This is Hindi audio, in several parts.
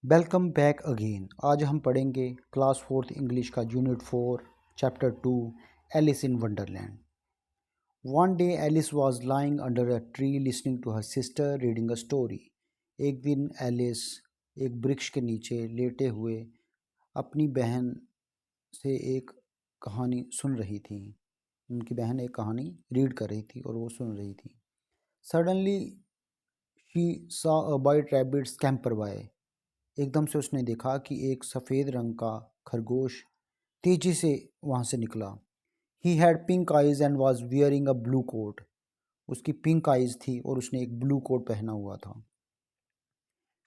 Welcome back again. आज हम पढ़ेंगे क्लास फोर्थ इंग्लिश का unit 4 chapter 2 Alice in Wonderland. One day Alice was lying under a tree listening to her sister reading a story. एक दिन एलिस एक वृक्ष के नीचे लेटे हुए अपनी बहन से एक कहानी सुन रही थी। उनकी बहन एक कहानी रीड कर रही थी और वो सुन रही थी। Suddenly she saw a white rabbit scamper by. एकदम से उसने देखा कि एक सफ़ेद रंग का खरगोश तेजी से वहाँ से निकला। He had pink eyes and was wearing a blue coat. उसकी पिंक आइज थी और उसने एक ब्लू कोट पहना हुआ था।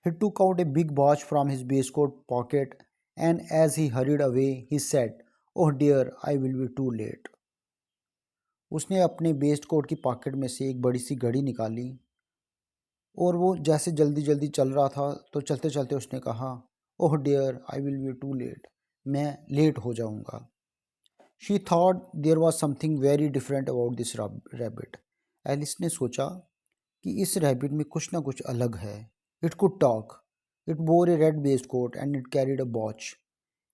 He took out a big watch from his waistcoat pocket and as he hurried away he said, oh dear I will be too late. उसने अपने वेस्ट कोट की पॉकेट में से एक बड़ी सी घड़ी निकाली और वो जैसे जल्दी जल्दी चल रहा था तो चलते चलते उसने कहा, oh dear I will be too late, मैं लेट हो जाऊंगा। She thought there was something very different about this rabbit. Alice ने सोचा कि इस रैबिट में कुछ ना कुछ अलग है। It could talk, it bore a red best coat and it carried a watch.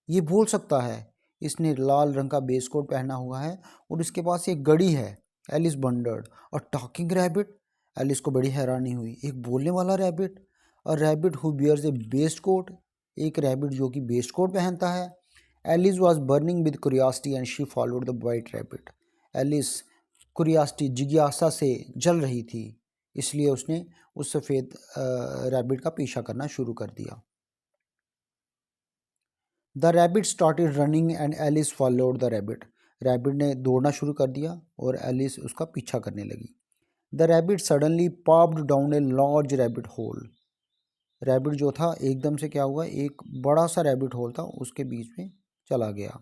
ये बोल सकता है, इसने लाल रंग का बेस कोट पहना हुआ है और इसके पास एक घड़ी है। एलिस बंडर्ड, और टॉकिंग रैबिट। एलिस को बड़ी हैरानी हुई, एक बोलने वाला rabbit, a rabbit who bears a best coat, एक रैबिट जो कि बेस्ट कोट पहनता है। Alice was burning with curiosity and she followed the white rabbit. Alice curiosity जिज्ञासा से जल रही थी, इसलिए उसने उस सफ़ेद रैबिट का पीछा करना शुरू कर दिया। The rabbit started running and Alice followed the rabbit. Rabbit ने दौड़ना शुरू कर दिया और एलिस उसका पीछा करने लगी। The rabbit suddenly popped down a large rabbit hole. Rabbit जो था एकदम से क्या हुआ, एक बड़ा सा रैबिट होल था उसके बीच में चला गया।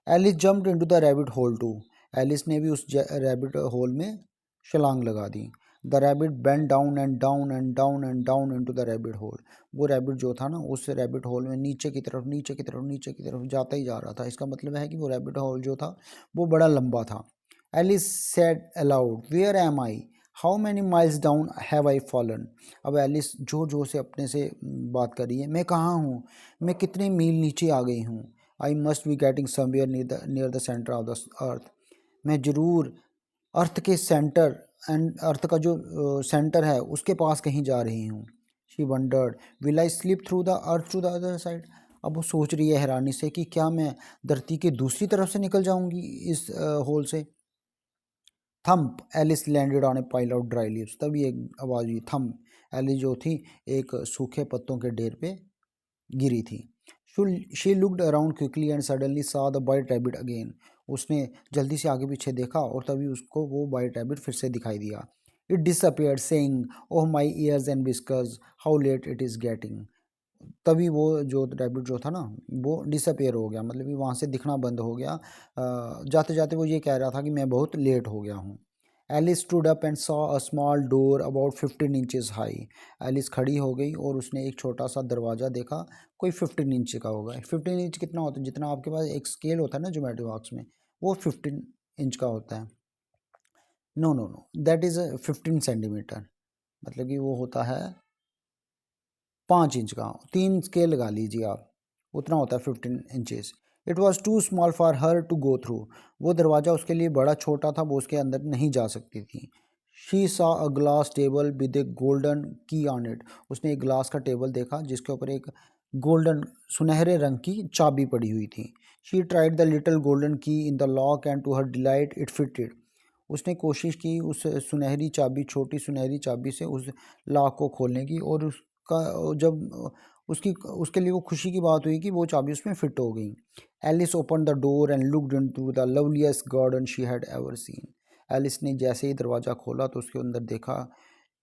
Alice jumped into the rabbit hole too. Alice ने भी उस रैबिट होल में छलांग लगा दी। The rabbit bend down and down and down and down into the rabbit hole. वो रैबिट जो था ना, उस रैबिट होल में नीचे की तरफ नीचे की तरफ नीचे की तरफ जाता ही जा रहा था। इसका मतलब है कि वो रैबिट होल जो था वो बड़ा लंबा था। Alice said aloud, where am I, how many miles down have I fallen. अब एलिस जोर जोर से अपने से बात कर रही है, मैं कहाँ हूँ, मैं कितने मील नीचे आ गई हूँ। I must be getting somewhere near the centre of the earth. मैं ज़रूर अर्थ के सेंटर एंड अर्थ का जो सेंटर है उसके पास कहीं जा रही हूँ। She wondered, will I slip through the earth to the other side. अब वो सोच रही है हैरानी से कि क्या मैं धरती के दूसरी तरफ से निकल जाऊंगी इस होल से। Thump, Alice landed on a pile of dry leaves. तभी एक आवाज़ हुई, थम्प। एलिस जो थी एक सूखे पत्तों के ढेर पे गिरी थी। She looked around quickly and suddenly saw the white rabbit again. उसने जल्दी से आगे पीछे देखा और तभी उसको वो वाइट रैबिट फिर से दिखाई दिया। It disappeared saying, oh my years and whiskers, how let it is getting. तभी वो जो रैबिट जो था ना, वो डिसअपियर हो गया, मतलब कि वहाँ से दिखना बंद हो गया। जाते जाते वो ये कह रहा था कि मैं बहुत लेट हो गया हूँ। Alice stood up and saw a small door about 15 inches high. Alice खड़ी हो गई और उसने एक छोटा सा दरवाज़ा देखा, कोई 15 इंच का होगा। 15 इंच कितना होता है, जितना आपके पास एक स्केल होता है ना ज्योमेट्री बॉक्स में, वो 15 इंच का होता है। No no no, that is 15 centimetre, मतलब कि वो होता है 5 इंच का। 3 स्केल लगा लीजिए आप, उतना होता है 15 inches. It was too small for her to go through. वो दरवाज़ा उसके लिए बड़ा छोटा था, वो उसके अंदर नहीं जा सकती थी। She saw a glass table with A golden की ऑन इट। उसने एक ग्लास का टेबल देखा जिसके ऊपर एक गोल्डन सुनहरे रंग की चाबी पड़ी हुई थी। She tried the little golden key in the lock and to her delight it fitted. उसने कोशिश की उस सुनहरी चाबी, छोटी सुनहरी चाबी से उस लॉक को खोलने की, और उसका जब उसकी उसके लिए वो खुशी की बात हुई कि वो चाबी उसमें फिट हो गई। Alice open the door and looked into the loveliest garden she had ever seen. Alice ने जैसे ही दरवाज़ा खोला तो उसके अंदर देखा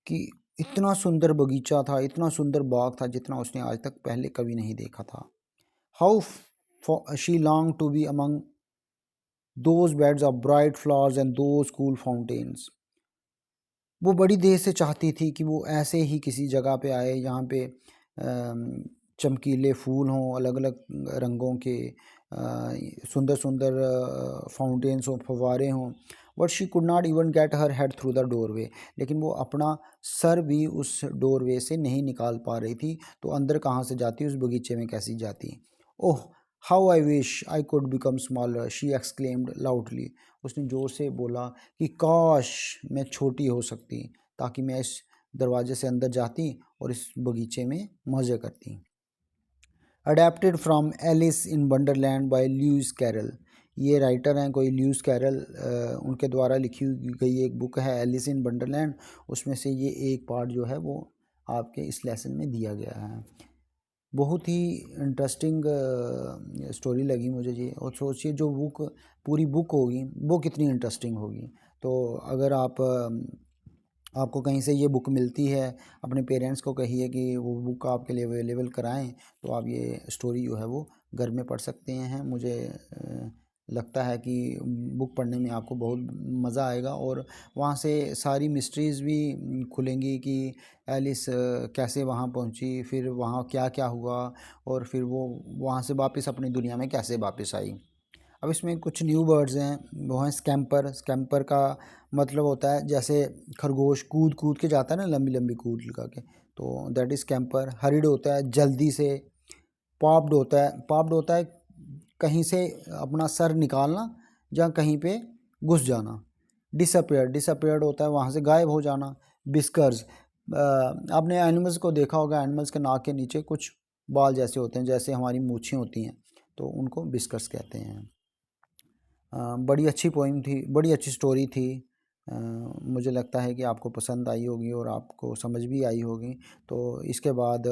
कि इतना सुंदर बगीचा था, इतना सुंदर बाग था जितना उसने आज तक पहले कभी नहीं देखा था। How she long to be among those beds of bright flowers and those cool fountains. वो बड़ी देर से चाहती थी कि वो ऐसे ही किसी जगह पे आए जहाँ पे चमकीले फूल हों, अलग अलग रंगों के, सुंदर सुंदर फाउंटेन्स हों, फव्वारे हों, but she could not even get her head through the doorway, लेकिन वो अपना सर भी उस डोरवे से नहीं निकाल पा रही थी, तो अंदर कहाँ से जाती, उस बगीचे में कैसी जाती। Oh how I wish I could become smaller, she exclaimed loudly. उसने जोर से बोला कि काश मैं छोटी हो सकती, ताकि मैं इस दरवाजे से अंदर जाती और इस बगीचे में मज़े करती। Adapted from Alice in Wonderland by Lewis Carroll. ये राइटर हैं कोई ल्यूइस कैरल, उनके द्वारा लिखी गई एक बुक है एलिस इन वंडरलैंड। उसमें से ये एक पार्ट जो है वो आपके इस लेसन में दिया गया है। बहुत ही इंटरेस्टिंग स्टोरी लगी मुझे ये, और सोचिए जो बुक पूरी बुक होगी वो कितनी इंटरेस्टिंग होगी। तो अगर आपको कहीं से ये बुक मिलती है, अपने पेरेंट्स को कहिए कि वो बुक आपके लिए अवेलेबल कराएं, तो आप ये स्टोरी जो है वो घर में पढ़ सकते हैं। मुझे लगता है कि बुक पढ़ने में आपको बहुत मज़ा आएगा, और वहाँ से सारी मिस्ट्रीज़ भी खुलेंगी कि एलिस कैसे वहाँ पहुँची, फिर वहाँ क्या क्या हुआ, और फिर वो वहाँ से वापस अपनी दुनिया में कैसे वापस आई। अब इसमें कुछ न्यू वर्ड्स हैं, वो हैं स्कैम्पर। स्कैम्पर का मतलब होता है जैसे खरगोश कूद कूद के जाता है ना, लंबी लंबी कूद लगा के, तो दैट इज़ स्कैम्पर। हरिड होता है जल्दी से। पॉप्ड होता है कहीं से अपना सर निकालना या कहीं पे घुस जाना। डिसअपेयर्ड होता है वहाँ से गायब हो जाना। बिस्कर्स, आपने एनिमल्स को देखा होगा, एनिमल्स के नाक के नीचे कुछ बाल जैसे होते हैं, जैसे हमारी मूछें होती हैं, तो उनको बिस्कर्स कहते हैं। बड़ी अच्छी पोइम थी, बड़ी अच्छी स्टोरी थी। मुझे लगता है कि आपको पसंद आई होगी और आपको समझ भी आई होगी। तो इसके बाद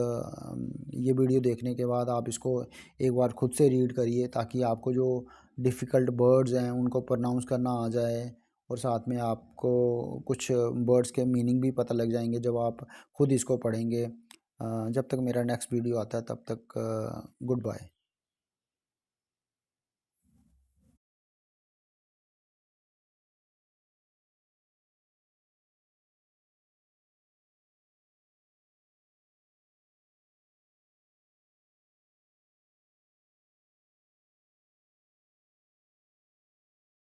ये वीडियो देखने के बाद आप इसको एक बार खुद से रीड करिए, ताकि आपको जो डिफ़िकल्ट वर्ड्स हैं उनको प्रोनाउंस करना आ जाए, और साथ में आपको कुछ वर्ड्स के मीनिंग भी पता लग जाएंगे जब आप खुद इसको पढ़ेंगे। जब तक मेरा नेक्स्ट वीडियो आता है तब तक गुड बाय।